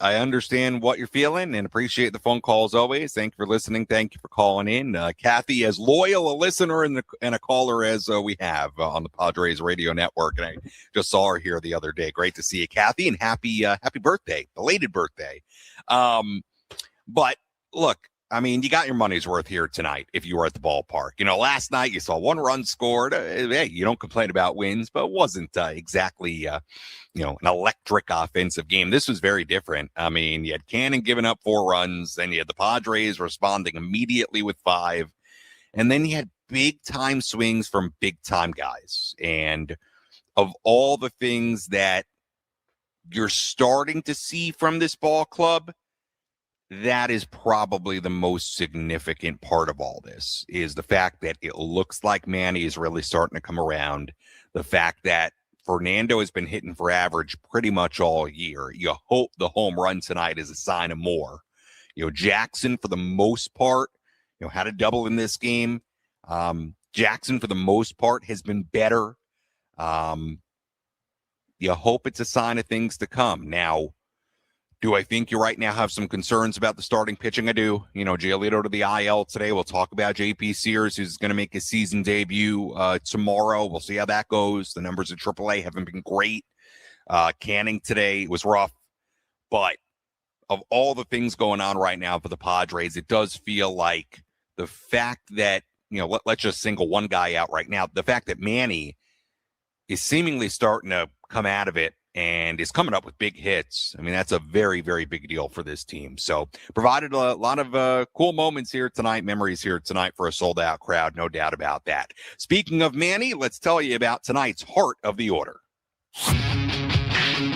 understand what you're feeling and appreciate the phone call as always. Thank you for listening. Thank you for calling in. Kathy, as loyal a listener and a caller as we have on the Padres radio network. And I just saw her here the other day. Great to see you, Kathy, and happy birthday, belated birthday. But look, I mean, you got your money's worth here tonight if you were at the ballpark. Last night you saw 1 run scored. Hey, you don't complain about wins, but it wasn't exactly, an electric offensive game. This was very different. I mean, you had Cannon giving up 4 runs, then you had the Padres responding immediately with 5, and then you had big-time swings from big-time guys. And of all the things that you're starting to see from this ball club, that is probably the most significant part of all this, is the fact that it looks like Manny is really starting to come around. The fact that Fernando has been hitting for average pretty much all year. You hope the home run tonight is a sign of more. Jackson, for the most part, had a double in this game. Jackson, for the most part, has been better. You hope it's a sign of things to come. Now, do I think you right now have some concerns about the starting pitching? I do. Giolito to the IL today. We'll talk about JP Sears, who's going to make his season debut tomorrow. We'll see how that goes. The numbers at AAA haven't been great. Canning today was rough. But of all the things going on right now for the Padres, it does feel like the fact that, let's just single one guy out right now. The fact that Manny is seemingly starting to come out of it and is coming up with big hits. I mean, that's a very, very big deal for this team. So provided a lot of cool moments here tonight, memories here tonight for a sold-out crowd, no doubt about that. Speaking of Manny, let's tell you about tonight's Heart of the Order.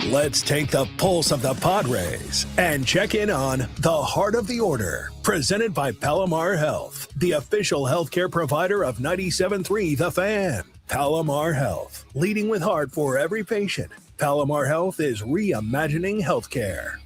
Let's take the pulse of the Padres and check in on the Heart of the Order, presented by Palomar Health, the official healthcare provider of 97.3 The Fan. Palomar Health, leading with heart for every patient. Palomar Health is reimagining healthcare.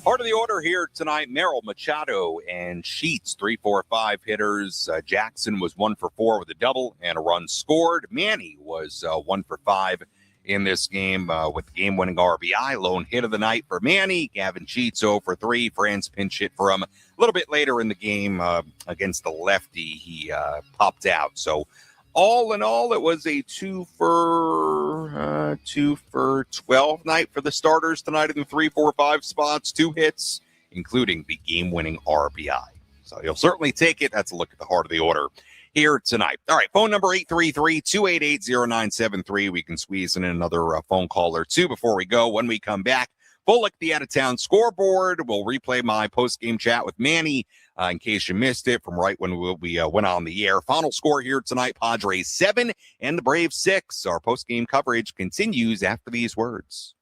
Part of the order here tonight, Merrill, Machado, and Sheets, 3-4-5 hitters. Jackson was 1 for 4 with a double and a run scored. Manny was 1 for 5 in this game with the game-winning RBI. Lone hit of the night for Manny. Gavin Sheets 0 for 3. Franz pinch hit for him a little bit later in the game against the lefty. He popped out. So all in all, it was a 2 for 12 night for the starters tonight in the 3-4-5 spots. 2 hits, including the game-winning RBI. So you'll certainly take it. That's a look at the Heart of the Order here tonight. All right, phone number 833-288-0973. We can squeeze in another phone call or two before we go. When we come back, full look at the out-of-town scoreboard. We'll replay my post-game chat with Manny in case you missed it from right when we went on the air. Final score here tonight, Padres 7 and the Braves 6. Our post-game coverage continues after these words.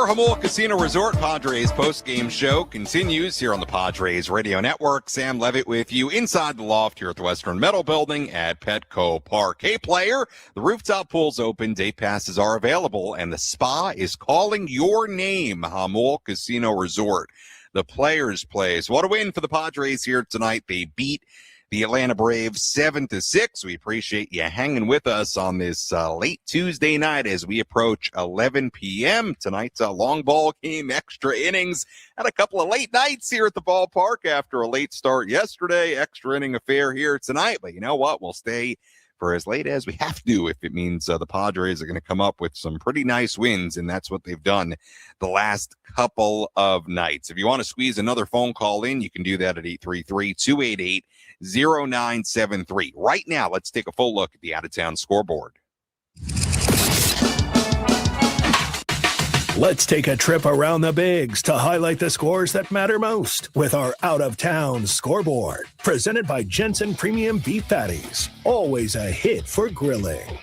Our Jamul Casino Resort Padres postgame show continues here on the Padres Radio Network. Sam Levitt with you inside the loft here at the Western Metal Building at Petco Park. Hey, player, the rooftop pool's open, day passes are available, and the spa is calling your name. Jamul Casino Resort, the Players' Place. What a win for the Padres here tonight. They beat the Atlanta Braves 7-6. We appreciate you hanging with us on this late Tuesday night as we approach 11 p.m. Tonight's a long ball game, extra innings. Had a couple of late nights here at the ballpark after a late start yesterday. Extra inning affair here tonight. But you know what? We'll stay for as late as we have to if it means the Padres are going to come up with some pretty nice wins, and that's what they've done the last couple of nights. If you want to squeeze another phone call in, you can do that at 833-288-0973. Right now, let's take a full look at the out-of-town scoreboard. Let's take a trip around the bigs to highlight the scores that matter most with our out-of-town scoreboard. Presented by Jensen Premium Beef Patties. Always a hit for grilling.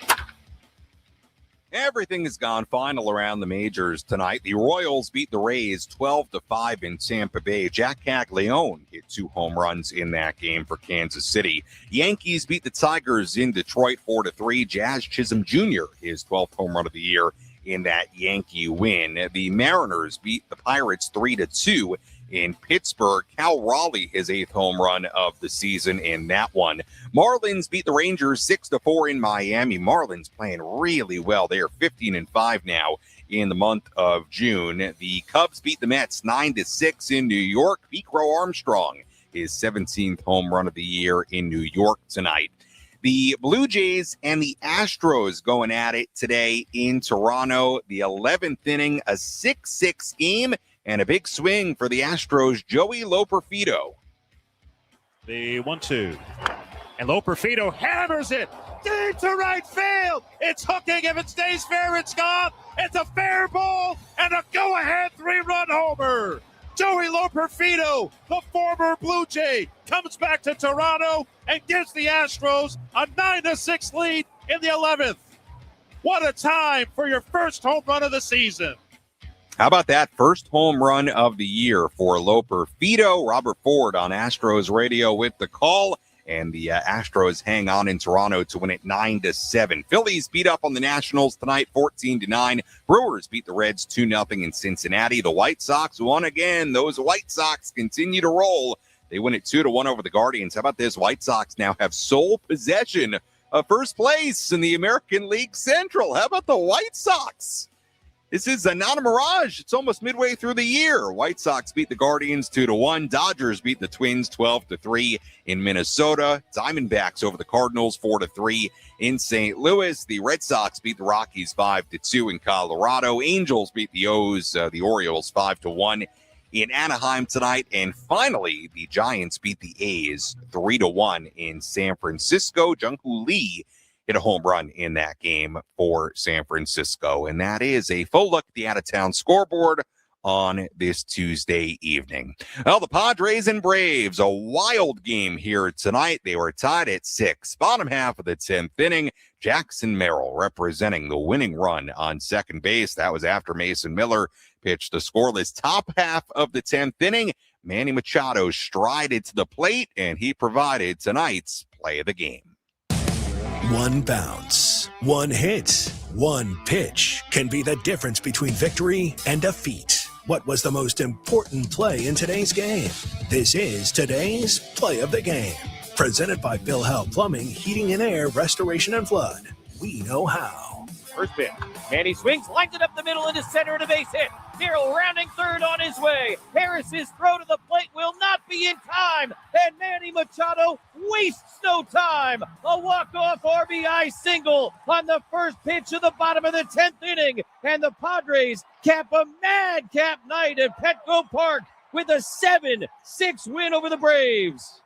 Everything has gone final around the majors tonight. The Royals beat the Rays 12-5 in Tampa Bay. Jack Caglione hit 2 home runs in that game for Kansas City. Yankees beat the Tigers in Detroit 4-3. Jazz Chisholm Jr., his 12th home run of the year in that Yankee win. The Mariners beat the Pirates 3-2 in Pittsburgh. Cal Raleigh, his 8th home run of the season in that one. Marlins beat the Rangers 6-4 in Miami. Marlins playing really well. They are 15-5 now in the month of June. The Cubs beat the Mets 9-6 in New York. Pete-Crow Armstrong, his 17th home run of the year in New York tonight. The Blue Jays and the Astros going at it today in Toronto. The 11th inning, a 6-6 game, and a big swing for the Astros, Joey Loperfido. The 1-2. And Loperfido hammers it deep to right field. It's hooking. If it stays fair, it's gone. It's a fair ball and a go-ahead 3-run homer. Joey Loperfido, the former Blue Jay, comes back to Toronto and gives the Astros a 9-6 lead in the 11th. What a time for your first home run of the season. How about that first home run of the year for Loperfido? Robert Ford on Astros radio with the call. And the Astros hang on in Toronto to win it 9-7. Phillies beat up on the Nationals tonight, 14-9. Brewers beat the Reds 2-0 in Cincinnati. The White Sox won again. Those White Sox continue to roll. They win it 2-1 over the Guardians. How about this? White Sox now have sole possession of first place in the American League Central. How about the White Sox? This is not a mirage. It's almost midway through the year. White Sox beat the Guardians 2-1. Dodgers beat the Twins 12-3 in Minnesota. Diamondbacks over the Cardinals 4-3 in St. Louis. The Red Sox beat the Rockies 5-2 in Colorado. Angels beat the Orioles 5-1 in Anaheim tonight. And finally, the Giants beat the A's 3-1 in San Francisco. Jung-Hoo Lee hit a home run in that game for San Francisco. And that is a full look at the out-of-town scoreboard on this Tuesday evening. Well, the Padres and Braves, a wild game here tonight. They were tied at 6. Bottom half of the 10th inning, Jackson Merrill representing the winning run on second base. That was after Mason Miller pitched the scoreless top half of the 10th inning. Manny Machado strided to the plate, and he provided tonight's play of the game. One bounce, one hit, one pitch can be the difference between victory and defeat. What was the most important play in today's game? This is today's play of the game. Presented by Bill Howe Plumbing, Heating and Air, Restoration and Flood. We know how. First pitch. Manny swings, lines it up the middle into center and a base hit. Merrill rounding third on his way. Harris's throw to the plate will not be in time. And Manny Machado wastes no time. A walk-off RBI single on the first pitch of the bottom of the 10th inning. And the Padres cap a madcap night at Petco Park with a 7-6 win over the Braves.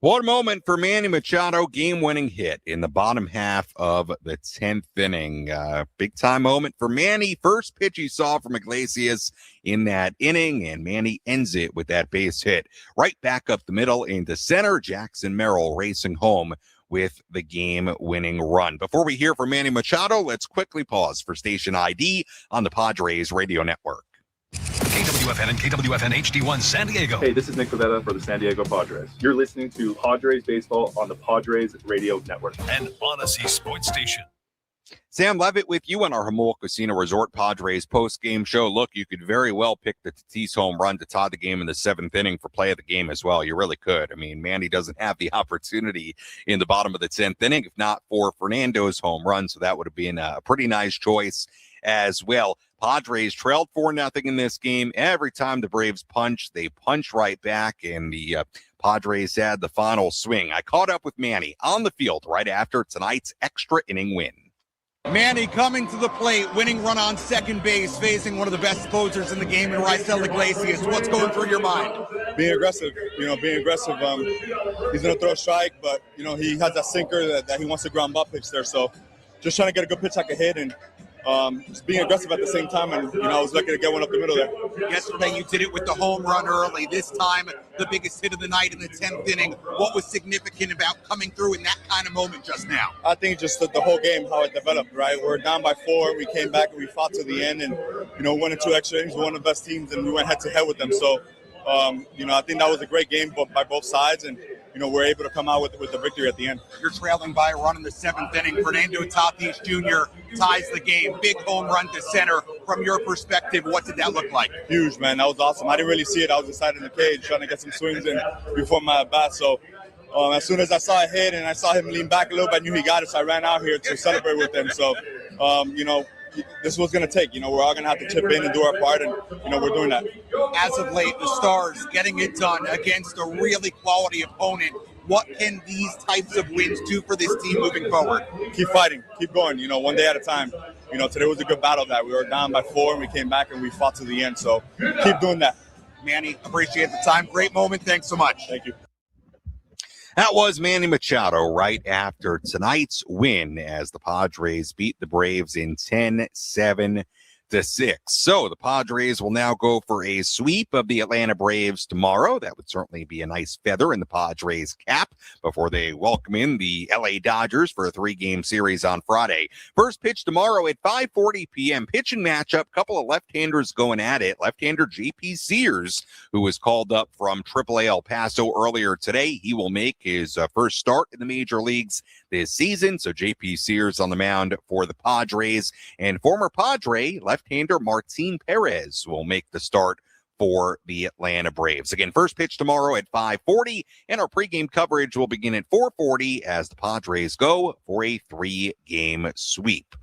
What a moment for Manny Machado, game-winning hit in the bottom half of the 10th inning. Big-time moment for Manny. First pitch he saw from Iglesias in that inning, and Manny ends it with that base hit. Right back up the middle into center, Jackson Merrill racing home with the game-winning run. Before we hear from Manny Machado, let's quickly pause for station ID on the Padres Radio Network. KWFN and KWFN HD1 San Diego. Hey, this is Nick Levitt for the San Diego Padres. You're listening to Padres Baseball on the Padres Radio Network. And Odyssey Sports Station. Sam Levitt with you on our Jamul Casino Resort Padres post-game show. Look, you could very well pick the Tatis home run to tie the game in the 7th inning for play of the game as well. You really could. I mean, Manny doesn't have the opportunity in the bottom of the 10th inning, if not for Fernando's home run, so that would have been a pretty nice choice as well. Padres trailed 4-0 in this game. Every time the Braves punched, they punched right back, and the Padres had the final swing. I caught up with Manny on the field right after tonight's extra inning win. Manny coming to the plate, winning run on second base, facing one of the best closers in the game in Raisel Iglesias. What's going through your mind? Being aggressive. He's going to throw a strike, but, he has that sinker that he wants to ground ball pitch there. So just trying to get a good pitch I could hit and just being aggressive at the same time. And, I was lucky to get one up the middle there. Yesterday you did it with the home run early. This time, the biggest hit of the night in the 10th inning. What was significant about coming through in that kind of moment just now? I think just the whole game, how it developed, right? We're down by 4. We came back and we fought to the end and, won in 2 extra innings. We're one of the best teams and we went head-to-head with them. So, I think that was a great game by both sides. And, we're able to come out with the victory at the end. You're trailing by a run in the 7th inning. Fernando Tatis Jr. ties the game. Big home run to center. From your perspective, what did that look like? Huge, man. That was awesome. I didn't really see it. I was inside in the cage trying to get some swings in before my at-bat. So as soon as I saw it hit and I saw him lean back a little bit, I knew he got it. So I ran out here to celebrate with him. So, this was going to take. We're all going to have to chip in and do our part, and, we're doing that. As of late, the Stars getting it done against a really quality opponent. What can these types of wins do for this team moving forward? Keep fighting. Keep going, one day at a time. Today was a good battle that we were down by 4, and we came back and we fought to the end. So keep doing that. Manny, appreciate the time. Great moment. Thanks so much. Thank you. That was Manny Machado right after tonight's win as the Padres beat the Braves in 10-7-6. So the Padres will now go for a sweep of the Atlanta Braves tomorrow. That would certainly be a nice feather in the Padres' cap before they welcome in the LA Dodgers for a 3-game series on Friday. First pitch tomorrow at 5:40 p.m. Pitching matchup, couple of left-handers going at it. Left-hander JP Sears, who was called up from AAA El Paso earlier today. He will make his first start in the major leagues this season. So JP Sears on the mound for the Padres, and former Padre left-hander Martin Perez will make the start for the Atlanta Braves. Again, first pitch tomorrow at 5:40, and our pregame coverage will begin at 4:40 as the Padres go for a 3-game sweep.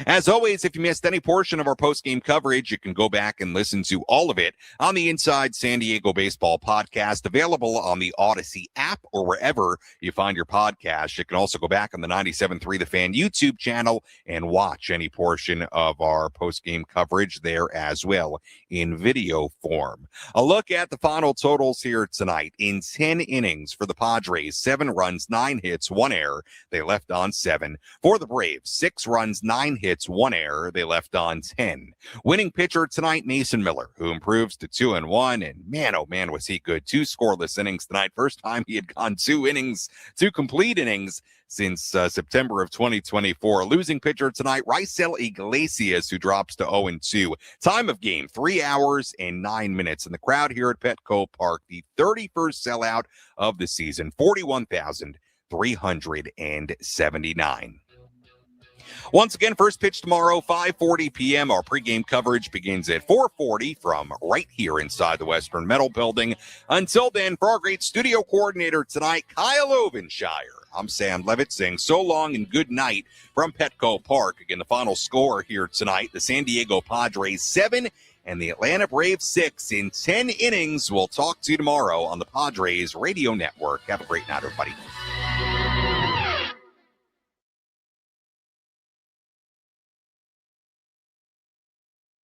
As always, if you missed any portion of our post-game coverage, you can go back and listen to all of it on the Inside San Diego Baseball podcast, available on the Odyssey app or wherever you find your podcast. You can also go back on the 97.3 The Fan YouTube channel and watch any portion of our post-game coverage there as well in video form. A look at the final totals here tonight. In 10 innings for the Padres, 7 runs, 9 hits, 1 error. They left on 7. For the Braves, 6 runs, 9 hits, 1 error. They left on 10. Winning pitcher tonight, Mason Miller, who improves to 2-1. And man, oh man, was he good. 2 scoreless innings tonight. First time he had gone 2 complete innings since September of 2024. Losing pitcher tonight, Raisel Iglesias, who drops to 0-2. Time of game, 3 hours and 9 minutes. And the crowd here at Petco Park, the 31st sellout of the season, 41,379. Once again, first pitch tomorrow, 5:40 p.m. Our pregame coverage begins at 4:40 from right here inside the Western Metal Building. Until then, for our great studio coordinator tonight, Kyle Ovenshire, I'm Sam Levitt saying so long and good night from Petco Park. Again, the final score here tonight, the San Diego Padres 7 and the Atlanta Braves 6 in 10 innings. We'll talk to you tomorrow on the Padres Radio Network. Have a great night, everybody.